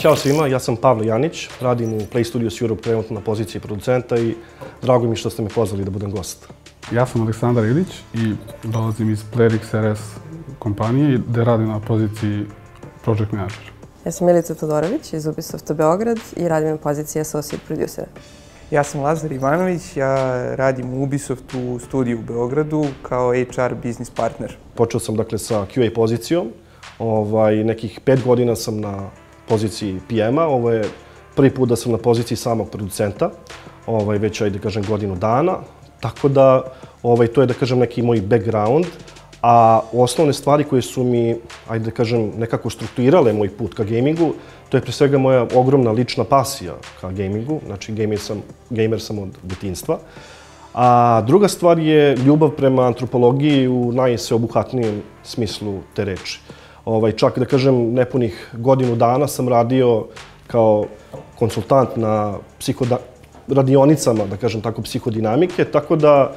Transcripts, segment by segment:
Ćao svima, ja sam Pavle Janić, radim u Play Studios Europe trenutno na poziciji producenta i drago mi što ste me pozvali da budem gost. Ja sam Aleksandar Ilić i dolazim iz Playrix RS kompanije gde radim na poziciji Project Manager. Ja sam Milica Todorović iz Ubisofta Beograd i radim na poziciji Associate Producera. Ja sam Lazar Ivanović, ja radim u Ubisoftu studiju u Beogradu kao HR business partner. Počeo sam dakle sa QA pozicijom, nekih 5 godina sam na poziciji PM-a, ovo je prvi put da sam na poziciji samog producenta, već ajde kažem godinu dana, tako da to je da kažem neki moj background, a osnovne stvari koje su mi, ajde da kažem, nekako strukturirale moj put ka gamingu, to je pre svega moja ogromna lična pasija ka gamingu, znači gamer sam od detinjstva. A druga stvar je ljubav prema antropologiji u najsveobuhvatnijem smislu te reči. Čak da kažem nepunih godinu dana sam radio kao konsultant na radionicama, da kažem tako, psihodinamike, tako da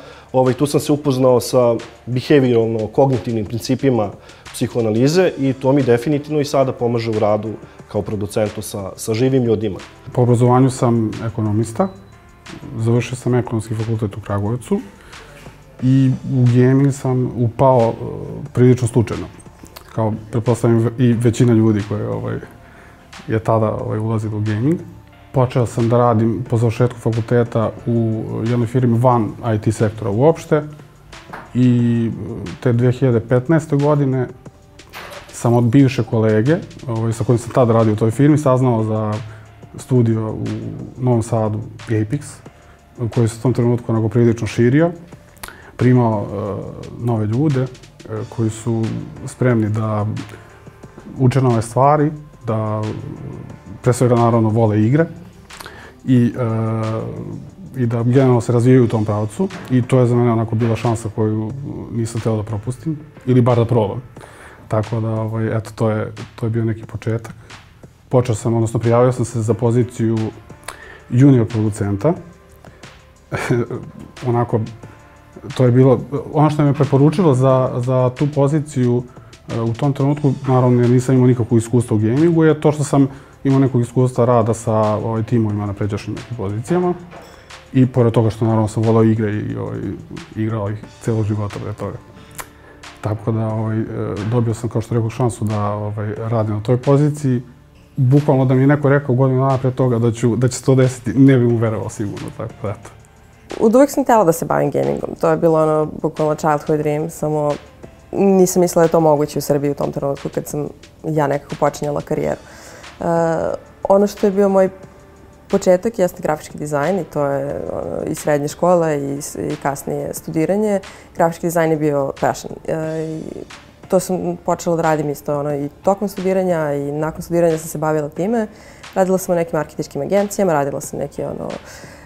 tu sam se upoznao sa behavioralno-kognitivnim principima psihoanalize i to mi definitivno i sada pomaže u radu kao producentu sa živim ljudima. Po obrazovanju sam ekonomista, završio sam ekonomski fakultet u Kragujevcu i u gaming sam upao prilično slučajno. Kao pretpostavljam i većina ljudi koja je tada ulazila u gaming. Počeo sam da radim po završetku fakulteta u jednoj firmi van IT sektora uopšte i te 2015. godine sam od bivše kolege sa kojim sam tada radio u toj firmi saznao za studio u Novom Sadu Apex, koji se u tom trenutku onako prilično širio, primao nove ljude koji su spremni da uče nove stvari, da pre svega naravno vole igre i da generalno se razvijaju u tom pravcu i to je za mene onako bila šansa koju nisam hteo da propustim ili bar da probam. Tako da, eto, to je bio neki početak. Počeo sam, odnosno prijavio sam se za poziciju junior producenta. Onako, to je bilo, ono što me preporučilo za tu poziciju u tom trenutku, naravno nisam imao nikakvo iskustvo u gamingu, je to što sam imao nekog iskustva rada sa timovima na pređašnjim nekim pozicijama. I pored toga što naravno sam volao igre i igrao ih celog života pre toga. Tako da dobio sam, kao što rekao, šansu da radim na toj poziciji. Bukvalno da mi je neko rekao godinu dana pre toga da će se to desiti, ne bih mu verovao sigurno, tako da eto. Od uvek sam htjela da se bavim gamingom. To je bilo bukvalno childhood dream, samo nisam mislila da je to moguće u Srbiji u tom trenutku kad sam ja nekako počinjala karijeru. Ono što je bio moj početak jeste grafički dizajn i to je i srednje škola i kasnije studiranje. Grafički dizajn je bio passion. To sam počela da radim isto i tokom studiranja i nakon studiranja sam se bavila time. Radila sam u nekim marketinškim agencijama, radila sam neke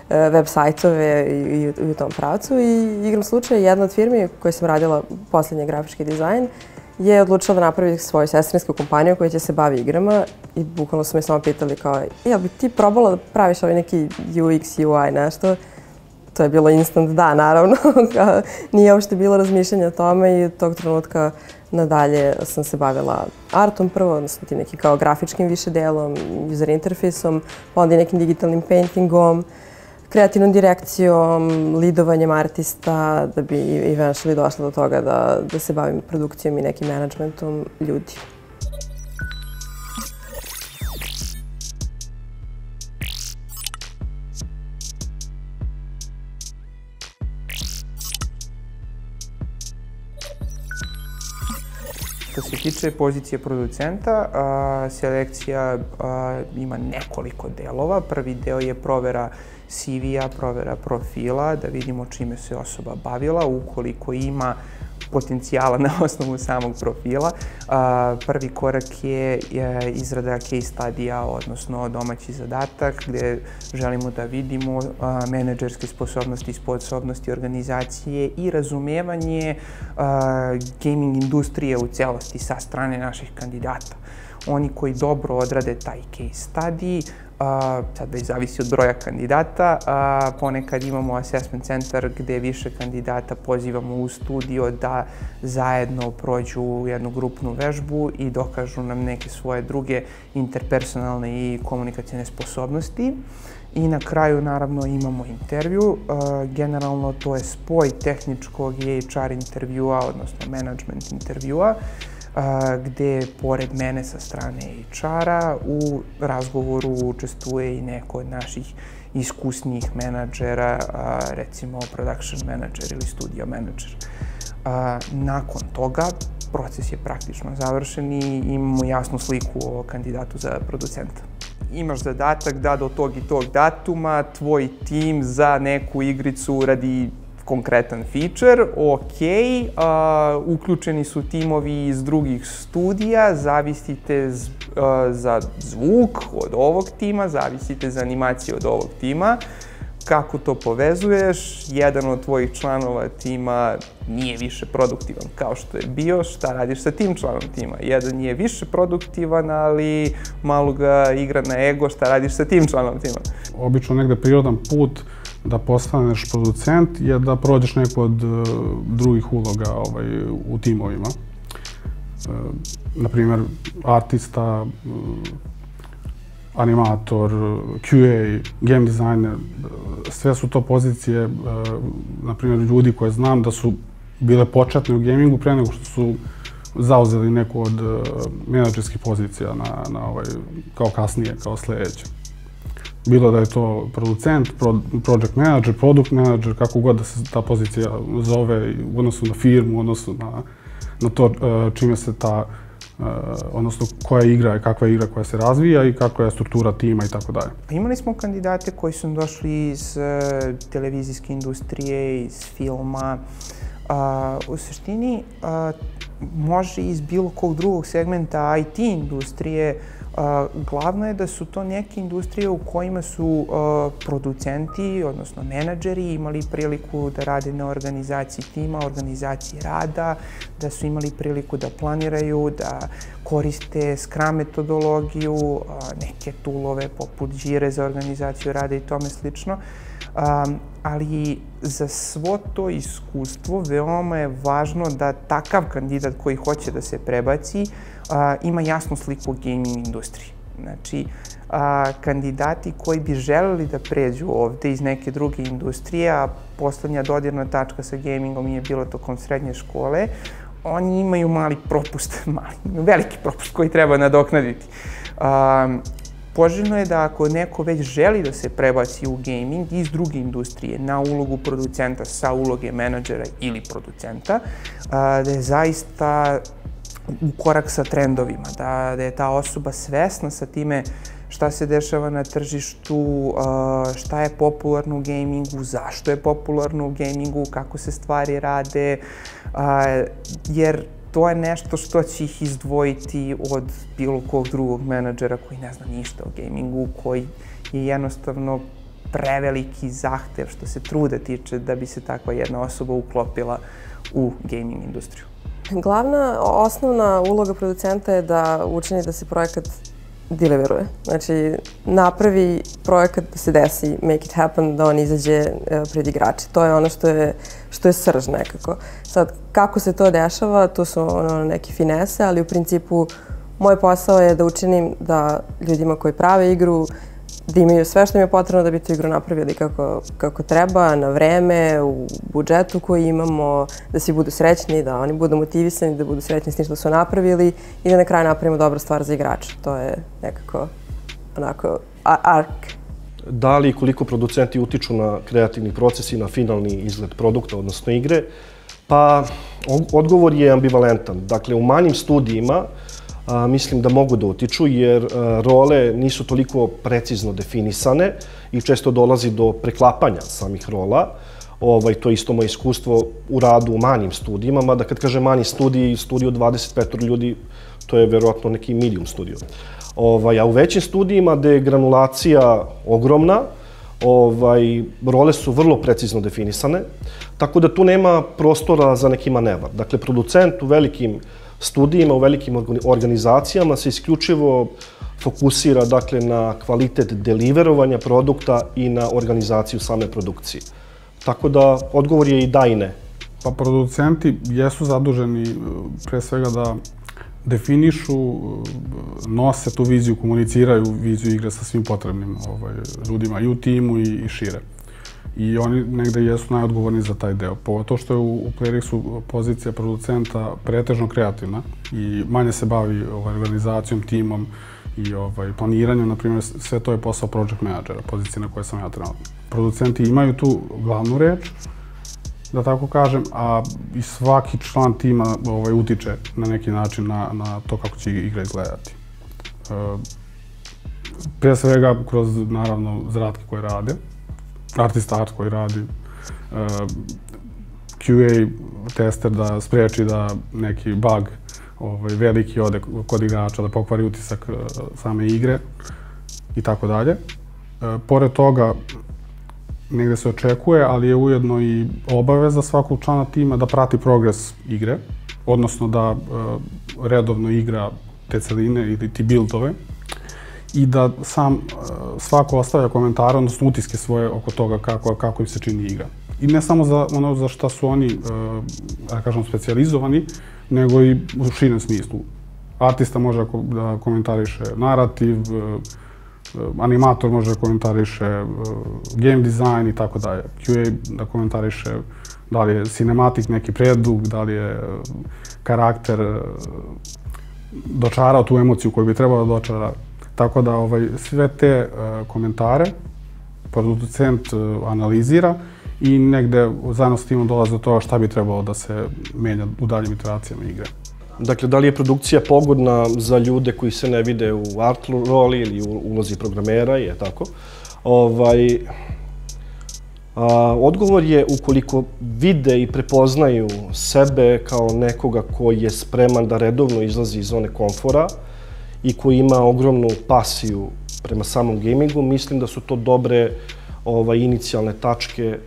web sajtove i u tom pravcu i igram slučaja jedna od firmi u kojoj sam radila posljednji grafički dizajn je odlučila da napravi svoju sestrinsku kompaniju koja će se bavi igrama i bukvalno su me samo pitali kao jel bi ti probala da praviš neki UX, UI, nešto? To je bilo instant da, naravno. Nije uopšte bilo razmišljanja o tome i od tog trenutka nadalje sam se bavila artom prvo, odnosno tim nekim kao grafičkim više delom, user interfejsom, pa onda i nekim digitalnim paintingom, kreativnom direkcijom, lidovanjem artista, da bi eventually došla do toga da se bavim produkcijom i nekim menadžmentom ljudi. Što se tiče pozicije producenta, selekcija ima nekoliko delova. Prvi deo je provera CV-a, provera profila, da vidimo čime se osoba bavila, ukoliko ima potencijala na osnovu samog profila. Prvi korak je izrada case studija, odnosno domaći zadatak, gde želimo da vidimo menadžerske sposobnosti i sposobnosti organizacije i razumevanje gaming industrije u celosti sa strane naših kandidata. Oni koji dobro odrade taj case study sad već zavisi od broja kandidata. Ponekad imamo assessment centar gde više kandidata pozivamo u studio da zajedno prođu jednu grupnu vežbu i dokažu nam neke svoje druge interpersonalne i komunikacijne sposobnosti. I na kraju, naravno, imamo intervju. Generalno, to je spoj tehničkog i HR intervjua, odnosno management intervjua, gde pored mene sa strane HR-a u razgovoru učestvuje i neko od naših iskusnijih menadžera, recimo production manager ili studio manager. Nakon toga, proces je praktično završen i imamo jasnu sliku o kandidatu za producenta. Imaš zadatak da do tog i tog datuma tvoj tim za neku igricu radi konkretan feature, ok, uključeni su timovi iz drugih studija, zavisite za zvuk od ovog tima, zavisite za animaciju od ovog tima. Kako to povezuješ? Jedan od tvojih članova tima nije više produktivan kao što je bio, šta radiš sa tim članom tima? Jedan je više produktivan, ali malo ga igra na ego, šta radiš sa tim članom tima? Obično negde prirodan put da postaneš producent je da prođeš neku od drugih uloga u timovima. Naprimjer, artista, animator, QA, game designer, sve su to pozicije, naprimjer, ljudi koje znam da su bile početne u gamingu pre nego što su zauzeli neku od menadžerskih pozicija kao kasnije, kao sledeće. Bilo da je to producent, project manager, product manager, kako god da se ta pozicija zove u odnosu na firmu, u odnosu na to čime se ta, odnosno koja igra je, kakva je igra koja se razvija i kakva je struktura tima i tako dalje. Imali smo kandidate koji su došli iz televizijske industrije, iz filma. U suštini, može iz bilo kog drugog segmenta IT industrije. Glavno je da su to neke industrije u kojima su producenti, odnosno menadžeri, imali priliku da rade na organizaciji tima, organizaciji rada, da su imali priliku da planiraju, da koriste Scrum metodologiju, neke toolove poput Jire za organizaciju rada i tome slično. Ali za svo to iskustvo veoma je važno da takav kandidat koji hoće da se prebaci ima jasnu sliku o gaming industriji. Znači, kandidati koji bi želeli da pređu ovde iz neke druge industrije, a poslednja dodirna tačka sa gamingom je bilo tokom srednje škole, oni imaju mali propust, veliki propust koji treba nadoknaditi. Poželjno je da ako neko već želi da se prebaci u gaming iz druge industrije na ulogu producenta sa uloge menadžera ili producenta, da je zaista u korak sa trendovima, da je ta osoba svesna sa time šta se dešava na tržištu, šta je popularno u gamingu, zašto je popularno u gamingu, kako se stvari rade, jer to je nešto što će ih izdvojiti od bilo kog drugog menadžera koji ne zna ništa o gamingu, koji je jednostavno preveliki zahtev što se truda tiče da bi se takva jedna osoba uklopila u gaming industriju. Glavna, osnovna uloga producenta je da učini da se projekat deliveruje. Znači, napravi projekat da se desi, make it happen, da on izađe pred igrače. To je ono što je srž nekako. Sad, kako se to dešava, to su neke finese, ali u principu moj posao je da učinim da ljudima koji prave igru, da imaju sve što im je potrebno da bi tu igru napravili kako treba, na vreme, u budžetu koji imamo, da svi budu srećni, da oni budu motivisani, da budu srećni s tim što su napravili i da na kraju napravimo dobru stvar za igrača. To je nekako onako ark. Da li i koliko producenti utiču na kreativni proces i na finalni izgled produkta, odnosno igre? Pa, odgovor je ambivalentan. Dakle, u manjim studijima mislim da mogu da utiču, jer role nisu toliko precizno definisane i često dolazi do preklapanja samih rola. To je isto moje iskustvo u radu u manjim studijima, mada kad kažem manji studij, studij od 25 ljudi, to je verovatno neki medium studio. A u većim studijima gde je granulacija ogromna, role su vrlo precizno definisane, tako da tu nema prostora za neki manevar. Dakle, producent u velikim studijima u velikim organizacijama se isključivo fokusira dakle, na kvalitet deliverovanja produkta i na organizaciju same produkcije. Tako da odgovor je i da i ne. Pa producenti jesu zaduženi pre svega da definišu, nose tu viziju, komuniciraju viziju igre sa svim potrebnim ljudima i u timu i šire. I oni negde jesu najodgovorni za taj deo. Pogotovo što je u Playrixu pozicija producenta pretežno kreativna i manje se bavi organizacijom, timom i planiranjem. Naprimjer, sve to je posao project managera, pozicije na koje sam ja trenutno. Producenti imaju tu glavnu reč, da tako kažem, a i svaki član tima utiče na neki način na to kako će igra izgledati. Prije svega kroz, naravno, zadatke koje rade, artist art koji radi, QA tester da spreči da neki bug veliki ode kod igrača, da pokvari utisak same igre i tako dalje. Pored toga, negde se očekuje, ali je ujedno i obaveza svakog člana tima da prati progres igre, odnosno da redovno igra te celine ili ti buildove i da sam svako ostavlja komentare, odnosno utiske svoje oko toga kako im se čini igra. I ne samo za ono za šta su oni, da kažem, specijalizovani, nego i u širem smislu. Artista može da komentariše narativ, animator može da komentariše game design i tako dalje. QA da komentariše da li je cinematik neki predlog, da li je karakter dočarao tu emociju koju bi trebalo da dočara. Tako da sve te komentare producent analizira i negde zajedno s timom dolaze do toga šta bi trebalo da se menja u daljim iteracijama igre. Dakle, da li je produkcija pogodna za ljude koji se ne vide u art roli ili u ulozi programera, je tako? Odgovor je ukoliko vide i prepoznaju sebe kao nekoga koji je spreman da redovno izlazi iz zone komfora i koji ima ogromnu pasiju prema samom gamingu, mislim da su to dobre inicijalne tačke,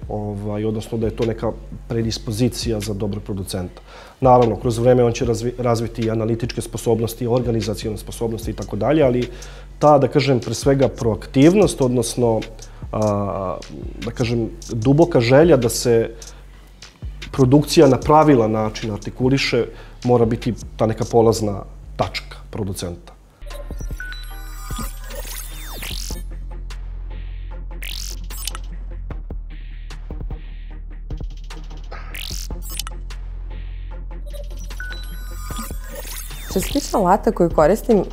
odnosno da je to neka predispozicija za dobrog producenta. Naravno, kroz vreme on će razviti i analitičke sposobnosti, organizacione sposobnosti i tako dalje, ali ta, da kažem, pre svega proaktivnost, odnosno, da kažem, duboka želja da se produkcija na pravilan način artikuliše, mora biti ta neka polazna tačka producenta. Što se tiče alata koju koristim,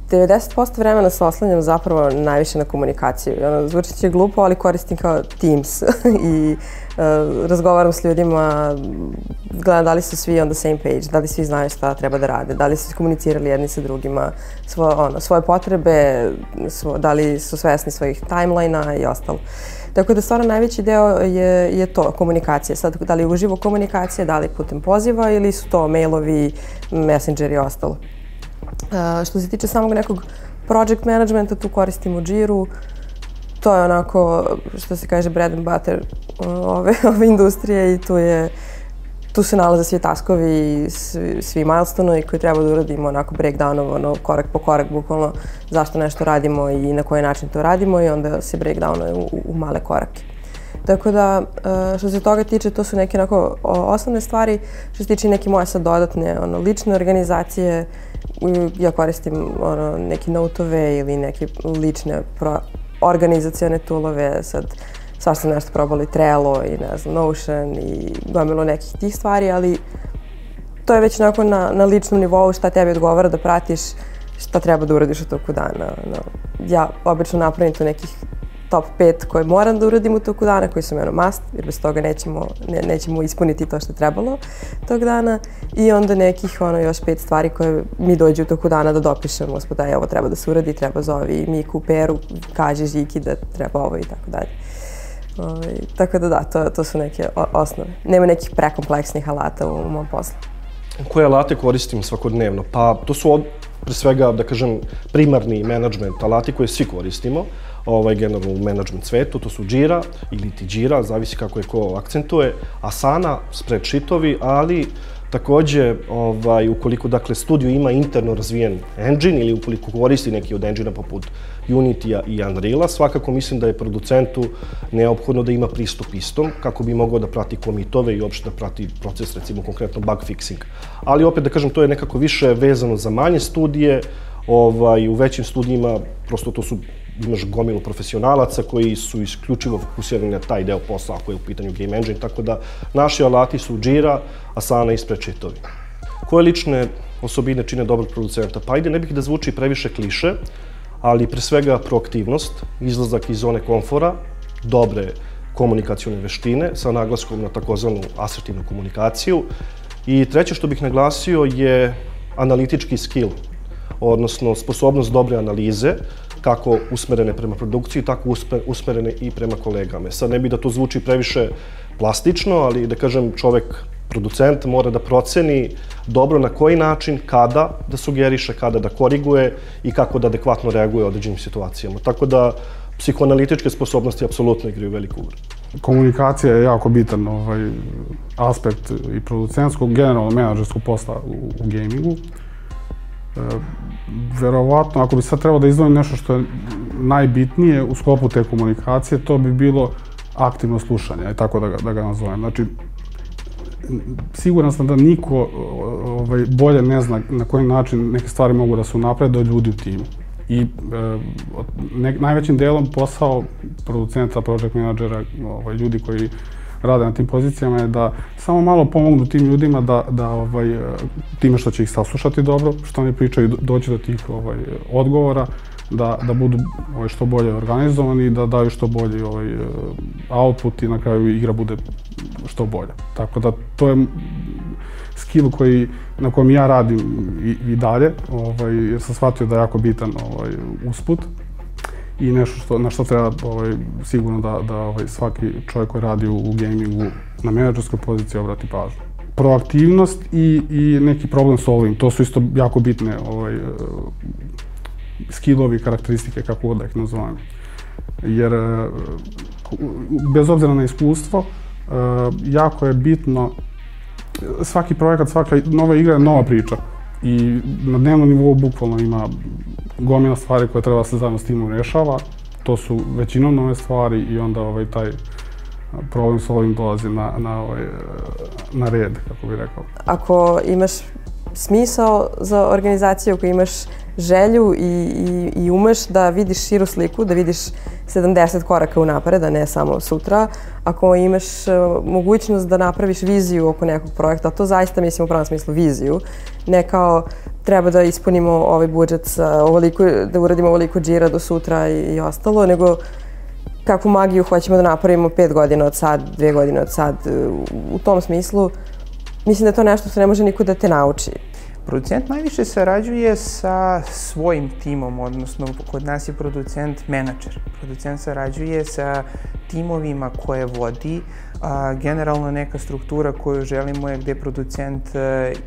90% vremena se oslanjam zapravo najviše na komunikaciju. Zvuči će glupo, ali koristim kao Teams i razgovaram s ljudima, gledam da li su svi on the same page, da li svi znaju šta treba da rade, da li su komunicirali jedni sa drugima, svoje potrebe, da li su svesni svojih timelina i ostalo. Tako da stvarno najveći deo je to, komunikacija. Sad, da li je uživo komunikacija, da li putem poziva ili su to mailovi, messengeri i ostalo. Što se tiče samog nekog project managementa, tu koristimo Jiru. To je onako, što se kaže, bread and butter ove industrije i tu se nalaze svi taskovi, svi milestone koji treba da uradimo, onako breakdownova, korak po korak, bukvalno zašto nešto radimo i na koji način to radimo i onda se breakdownuje u male korake. Tako da, što se toga tiče, to su neke onako osnovne stvari. Što se tiče neke moje sad dodatne lične organizacije, ja koristim neke notove ili neke lične organizacione toolove. Sad, svašta sam nešto probala i Trello i ne znam, Notion i gomilo nekih tih stvari, ali to je već onako na ličnom nivou šta tebi odgovara da pratiš šta treba da uradiš u toku dana. Ja obično napravim tu nekih top 5 koje moram da uradim u toku dana, koji su mi must, jer bez toga nećemo ispuniti to što je trebalo tog dana. I onda nekih još 5 stvari koje mi dođu u toku dana da dopišem, gospoda, ovo treba da se uradi, treba zovi Miku, Peru, kaži Žiki da treba ovo i tako dalje. Tako da da, to su neke osnove. Nema nekih prekompleksnih alata u mom poslu. Koje alate koristim svakodnevno? Pa to su pre svega, da kažem, primarni menadžment alati koje svi koristimo, generalno u menadžment svetu, to su Jira ili ti Jira, zavisi kako je ko akcentuje, Asana, spreadsheetovi, ali Takođe, ukoliko dakle, studio ima interno razvijen engine ili ukoliko koristi neki od engine poput Unity-a i Unreal-a, svakako mislim da je producentu neophodno da ima pristup istom kako bi mogao da prati komitove i uopšte da prati proces, recimo konkretno bug fixing. Ali opet da kažem, to je nekako više vezano za manje studije, u većim studijima prosto to su imaš gomilu profesionalaca koji su isključivo fokusirani na taj deo posla ako je u pitanju game engine, tako da naši alati su Jira, Asana i Spreadsheetovi. Koje lične osobine čine dobrog producenta? Pa ajde, ne bih da zvuči previše kliše, ali pre svega proaktivnost, izlazak iz zone komfora, dobre komunikacione veštine sa naglaskom na takozvanu asertivnu komunikaciju. I treće što bih naglasio je analitički skill, odnosno sposobnost dobre analize, kako usmerene prema produkciji, tako usmerene i prema kolegama. Sad ne bi da to zvuči previše plastično, ali da kažem čovek, producent mora da proceni dobro na koji način, kada da sugeriše, kada da koriguje i kako da adekvatno reaguje u određenim situacijama. Tako da psihoanalitičke sposobnosti apsolutno igraju veliku ulogu. Komunikacija je jako bitan aspekt i producentskog, generalno menadžerskog posla u gamingu. Verovatno, ako bi sad trebalo da izdvojim nešto što je najbitnije u sklopu te komunikacije, to bi bilo aktivno slušanje, tako da ga nazovem. Znači, siguran sam da niko bolje ne zna na koji način neke stvari mogu da se unaprede od ljudi u timu. I najvećim delom posao producenta, project menadžera, ljudi koji rade na tim pozicijama je da samo malo pomognu tim ljudima da time što će ih saslušati dobro, što oni pričaju, doći do tih odgovora, da budu što bolje organizovani i da daju što bolji output i na kraju igra bude što bolja. Tako da to je skill na kojem ja radim i dalje, jer sam shvatio da je jako bitan usput i nešto na što treba sigurno da svaki čovjek koji radi u gamingu na menadžerskoj poziciji obrati pažnju. Proaktivnost i neki problem solving, to su isto jako bitne skillovi, karakteristike, kako god da ih nazovem. Jer bez obzira na iskustvo, jako je bitno, svaki projekat, svaka nova igra je nova priča. I na dnevnom nivou bukvalno ima gomila stvari koje treba se zajedno s timom rešava. To su većinom nove stvari i onda taj problem solving dolazi na red, kako bih rekao. Ako imaš smisao za organizaciju, ako imaš želju i umeš da vidiš širu sliku, da vidiš 70 koraka unapred, a ne samo sutra, ako imaš mogućnost da napraviš viziju oko nekog projekta, to zaista mislim u pravom smislu viziju, ne kao treba da ispunimo ovaj budžet, da uradimo ovoliko Jira do sutra i ostalo, nego kakvu magiju hoćemo da napravimo 5 godina od sad, 2 godine od sad. U tom smislu, mislim da je to nešto što ne može niko da te nauči. Producent najviše sarađuje sa svojim timom, odnosno kod nas je producent menadžer. Producent sarađuje sa timovima koje vodi. Generalno neka struktura koju želimo je gde producent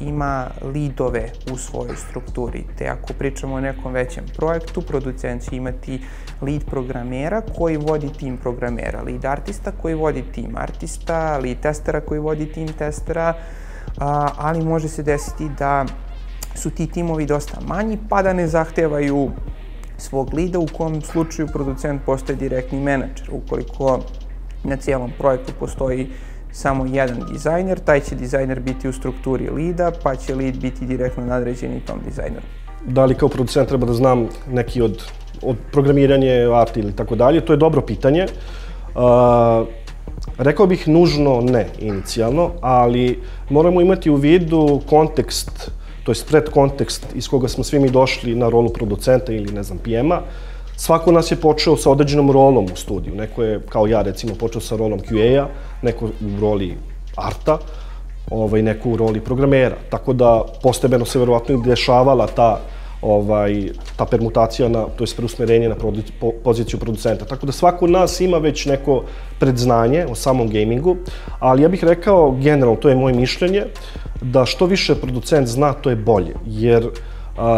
ima lidove u svojoj strukturi. Te ako pričamo o nekom većem projektu, producent će imati lead programera koji vodi tim programera, lead artista koji vodi tim artista, lead testera koji vodi tim testera, ali može se desiti da su ti timovi dosta manji, pa da ne zahtevaju svog lida, u kom slučaju producent postaje direktni menadžer. Ukoliko na cijelom projektu postoji samo jedan dizajner, taj će dizajner biti u strukturi lida, pa će lead biti direktno nadređeni tom dizajneru. Da li kao producent treba da znam neki od programiranje, art ili tako dalje, to je dobro pitanje. Rekao bih nužno ne inicijalno, ali moramo imati u vidu kontekst, to je predkontekst iz koga smo svi mi došli na rolu producenta ili ne znam PM-a. Svako nas je počeo sa određenom rolom u studiju. Neko je, kao ja recimo, počeo sa rolom QA-a, neko u roli arta, neko u roli programera. Tako da postepeno se verovatno i dešavala ta permutacija, to je preusmerenje na poziciju producenta. Tako da svako od nas ima već neko predznanje o samom gamingu, ali ja bih rekao, generalno, to je moje mišljenje, da što više producent zna, to je bolje, jer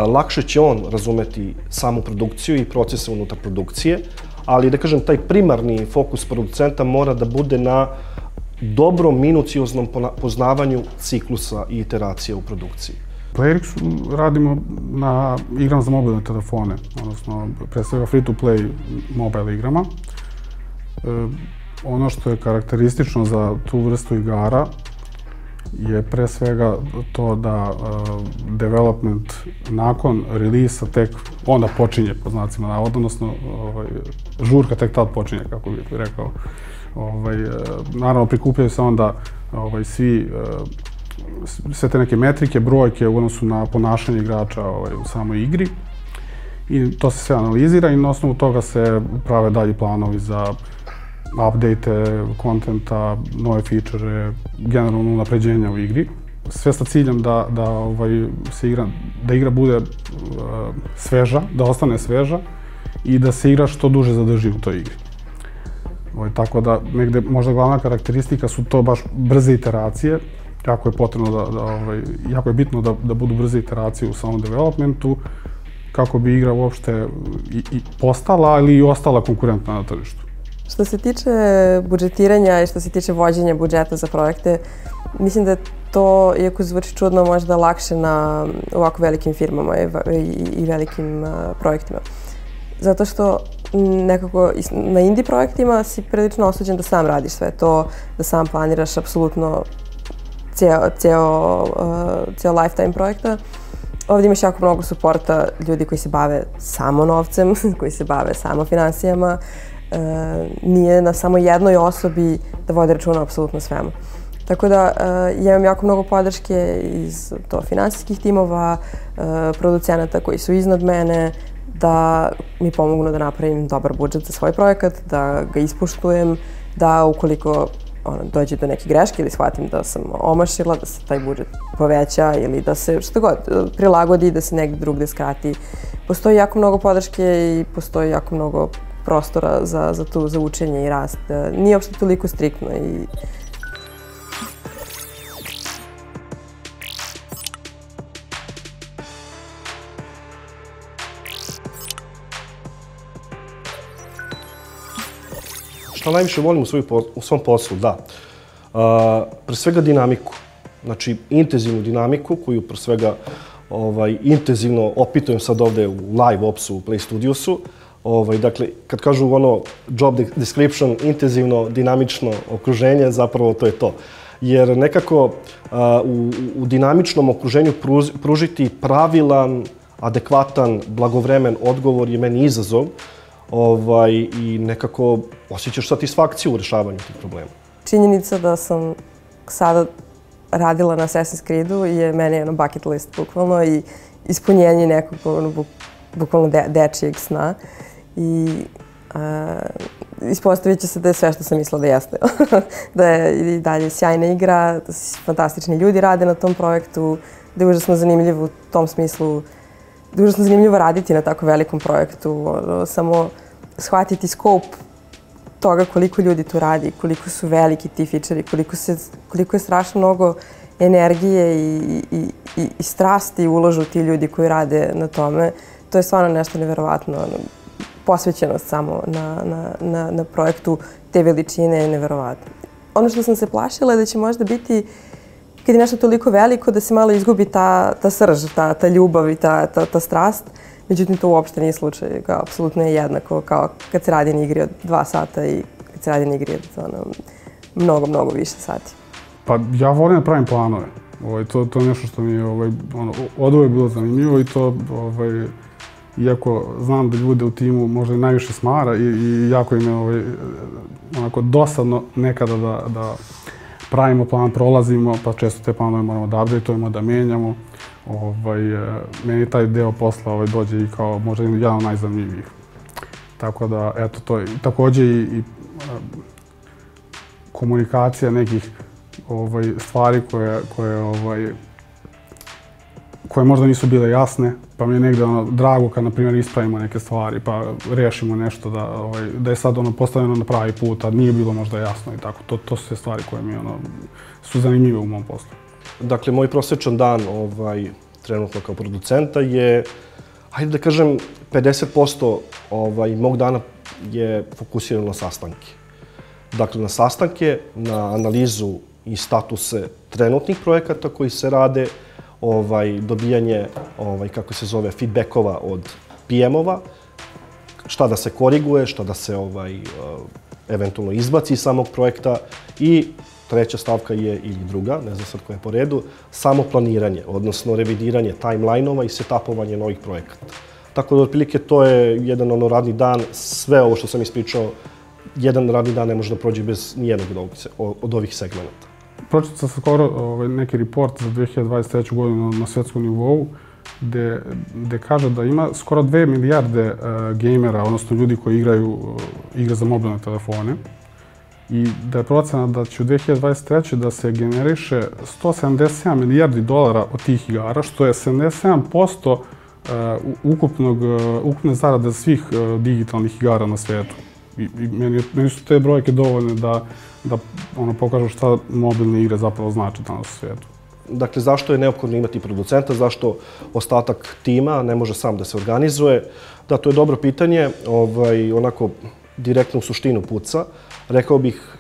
lakše će on razumeti samu produkciju i procese unutar produkcije, ali da kažem, taj primarni fokus producenta mora da bude na dobrom, minucioznom poznavanju ciklusa i iteracija u produkciji. Playrixu radimo na igrama za mobilne telefone, odnosno pre svega free-to-play mobile igrama. Ono što je karakteristično za tu vrstu igara je pre svega to da development nakon releasa tek onda počinje, po znacima navoda, odnosno žurka tek tad počinje, kako bih rekao. Naravno, prikupljaju se onda sve te neke metrike, brojke u odnosu na ponašanje igrača u samoj igri. I to se sve analizira i na osnovu toga se prave dalji planovi za update, kontenta, nove feature, generalno unapređenja u igri. Sve sa ciljem da igra bude sveža, da ostane sveža i da se igra što duže zadrži u toj igri. Tako da negde možda glavna karakteristika su to baš brze iteracije. Jako je potrebno jako je bitno da budu brze iteracije u samom developmentu kako bi igra uopšte i postala, ali i ostala konkurentna na tržištu. Što se tiče budžetiranja i što se tiče vođenja budžeta za projekte, mislim da je to, iako zvuči čudno, možda lakše na ovako velikim firmama i velikim projektima. Zato što nekako na indie projektima si prilično osuđen da sam radiš sve to, da sam planiraš apsolutno cijel lifetime projekta. Ovdje imaš jako mnogo suporta ljudi koji se bave samo novcem, koji se bave samo finansijama. Nije na samo jednoj osobi da vode računa apsolutno svemu. Tako da ja imam jako mnogo podrške iz finansijskih timova, producenata koji su iznad mene, da mi pomognu da napravim dobar budžet za svoj projekat, da ga ispoštujem, da ukoliko dođe do neke greške ili shvatim da sam omašila, da se taj budžet poveća ili da se što god prilagodi, da se negdje drugde skrati. Postoji jako mnogo podrške i postoji jako mnogo prostora za učenje i rast. Nije uopšte toliko striktno i Šta najviše volim u svom poslu? Da. Pre svega dinamiku. Znači, intenzivnu dinamiku koju pre svega intenzivno opitujem sad ovde u live opsu u Play Studiosu. Dakle, kad kažu job description, intenzivno, dinamično okruženje, zapravo to je to. Jer nekako u dinamičnom okruženju pružiti pravilan, adekvatan, blagovremen odgovor je meni izazov i nekako osjećaš satisfakciju u rešavanju tih problema. Činjenica da sam sada radila na Assassin's Creedu je meni bucket list bukvalno i ispunjenje nekog bukvalno dečijeg sna. I ispostavit će se da je sve što sam mislila da jeste. Da je i dalje sjajna igra, da fantastični ljudi rade na tom projektu, da je užasno zanimljivo u tom smislu, da je užasno zanimljivo raditi na tako velikom projektu. Samo shvatiti scope toga koliko ljudi tu radi, koliko su veliki ti feature-i, koliko je strašno mnogo energije i strasti uložu ti ljudi koji rade na tome. To je stvarno nešto neverovatno. Posvećenost samo na projektu te veličine je neverovatno. Ono što sam se plašila je da će možda biti, kad je nešto toliko veliko, da se malo izgubi ta srž, ta ljubav i ta strast. Međutim, to uopšte nije slučaj. Apsolutno je jednako kao kad se radi na igri od 2 sata i kad se radi na igri od mnogo, mnogo više sati. Pa ja volim da pravim planove. To je nešto što mi je od uvek bilo zanimljivo i to iako znam da ljude u timu možda i najviše smara i jako im je dosadno nekada da pravimo plan, prolazimo, pa često te planove moramo da updateujemo, da menjamo. Meni taj deo posla dođe i kao možda jedan od najzanimljivijih. Tako da, eto, to je takođe i komunikacija nekih stvari koje možda nisu bile jasne, pa mi je negde drago kad, na primjer, ispravimo neke stvari, pa rešimo nešto da je sad postavljeno na pravi put, a nije bilo možda jasno i tako. To su sve stvari koje mi su zanimljive u mom poslu. Dakle, moj prosječan dan trenutno kao producenta je, hajde da kažem, 50% mog dana je fokusirano na sastanke. dakle na sastanke, na analizu i statuse trenutnih projekata koji se rade, dobijanje, kako se zove, feedbackova od PM-ova, šta da se koriguje, šta da se eventualno izbaci iz samog projekta i treća stavka je, ili druga, ne znam sad koja je po redu, samo planiranje, odnosno revidiranje timeline-ova i setapovanje novih projekata. Tako da, otprilike, to je jedan radni dan, sve ovo što sam ispričao, jedan radni dan ne može da prođe bez nijednog od ovih segmenta. Pročitao sam skoro neki report za 2023. godinu na svetskom nivou, gde kaže da ima skoro 2 milijarde gejmera, odnosno ljudi koji igraju igre za mobilne telefone, i da je procena da će u 2023. da se generiše 177 milijardi dolara od tih igara, što je 77% ukupne zarade svih digitalnih igara na svijetu. I meni su te brojke dovoljne da pokažu šta mobilne igre zapravo znači danas u svijetu. Dakle, zašto je neophodno imati producenta, zašto ostatak tima ne može sam da se organizuje? Da, to je dobro pitanje, onako direktno u suštinu puca. Rekao bih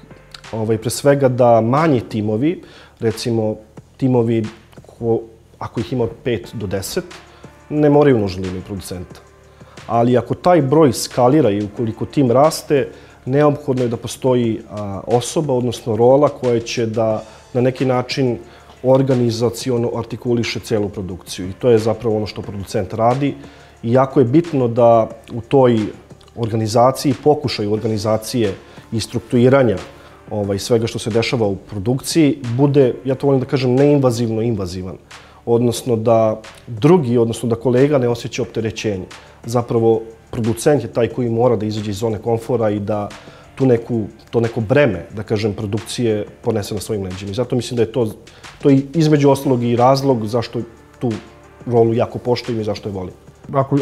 pre svega da manji timovi, recimo timovi ako ih ima od 5 do 10, ne moraju nužno imati producenta. Ali ako taj broj skalira i ukoliko tim raste, neophodno je da postoji osoba, odnosno rola koja će da na neki način organizaciono artikuliše celu produkciju. I to je zapravo ono što producent radi. I jako je bitno da u toj organizaciji, pokušaju organizacije i strukturiranja svega što se dešava u produkciji, bude, ja to volim da kažem, neinvazivno invazivan. Odnosno da drugi, odnosno da kolega ne osjeća opterećenje. Zapravo, producent je taj koji mora da izađe iz zone komfora i da to neko breme, da kažem, produkcije ponese na svojim leđima. I zato mislim da je to između ostalog i razlog zašto tu rolu jako poštujem i zašto je volim.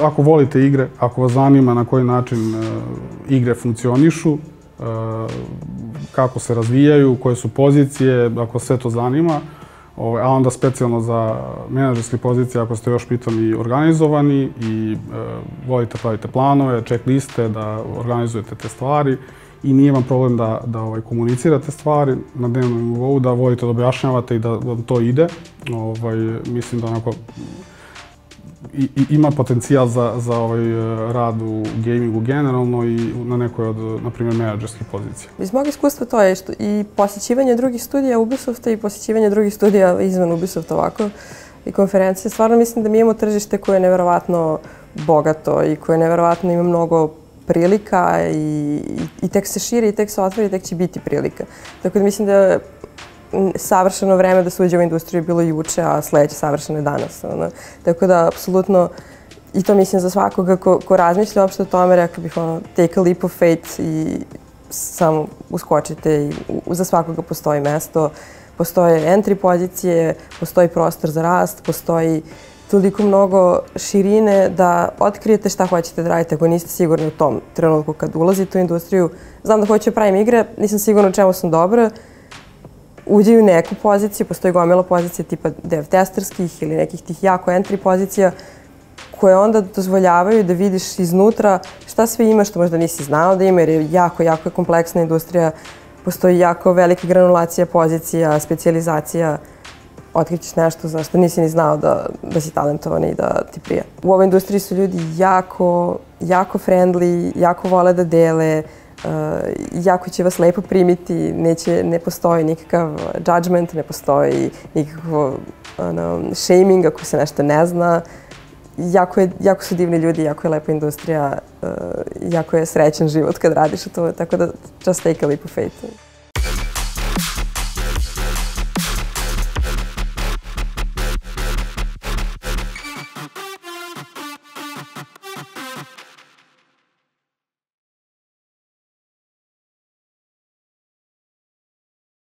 Ako volite igre, ako vas zanima na koji način igre funkcionišu, kako se razvijaju, koje su pozicije, ako sve to zanima, a onda specijalno za menadžerske pozicije, ako ste još pitani organizovani i volite pravite planove, checkliste, da organizujete te stvari i nije vam problem da komunicirate stvari na dnevnom nivou, da volite da objašnjavate i da vam to ide. Mislim da onako ima potencijal za rad u gamingu generalno i na nekoj od, na primjer, menadžerskih pozicija. Iz mog iskustva to je i posjećivanje drugih studija Ubisofta i posjećivanje drugih studija izvan Ubisofta ovako i konferencije. Stvarno mislim da mi imamo tržište koje je neverovatno bogato i koje neverovatno ima mnogo prilika i tek se širi i tek se otvori i tek će biti prilika. Tako da mislim da je savršeno vreme da se uđe u industriju bilo juče, a sledeće savršeno je danas. Tako da, apsolutno, i to mislim za svakoga ko razmišlja uopšte o tome, rekla bih take a leap of faith i samo uskočite i za svakoga postoji mesto, postoje entry pozicije, postoji prostor za rast, postoji toliko mnogo širine da otkrijete šta hoćete da radite ako niste sigurni u tom trenutku kad ulazite u industriju. Znam da hoću da pravim igre, nisam sigurna u čemu sam dobra, uđe u neku poziciju, postoji gomila pozicija tipa dev testerskih ili nekih tih jako entry pozicija koje onda dozvoljavaju da vidiš iznutra šta sve ima što možda nisi znao da ima jer je jako kompleksna industrija, postoji jako velika granulacija pozicija, specijalizacija, otkrićeš nešto za što nisi ni znao da si talentovan i da ti prija. U ovoj industriji su ljudi jako friendly, jako vole da dele, jako će vas lepo primiti, ne postoji nikakav judgment, ne postoji nikakav shaming ako se nešto ne zna. Jako su divni ljudi, jako je lepa industrija, jako je srećan život kad radiš u to, tako da just take a leap of faith.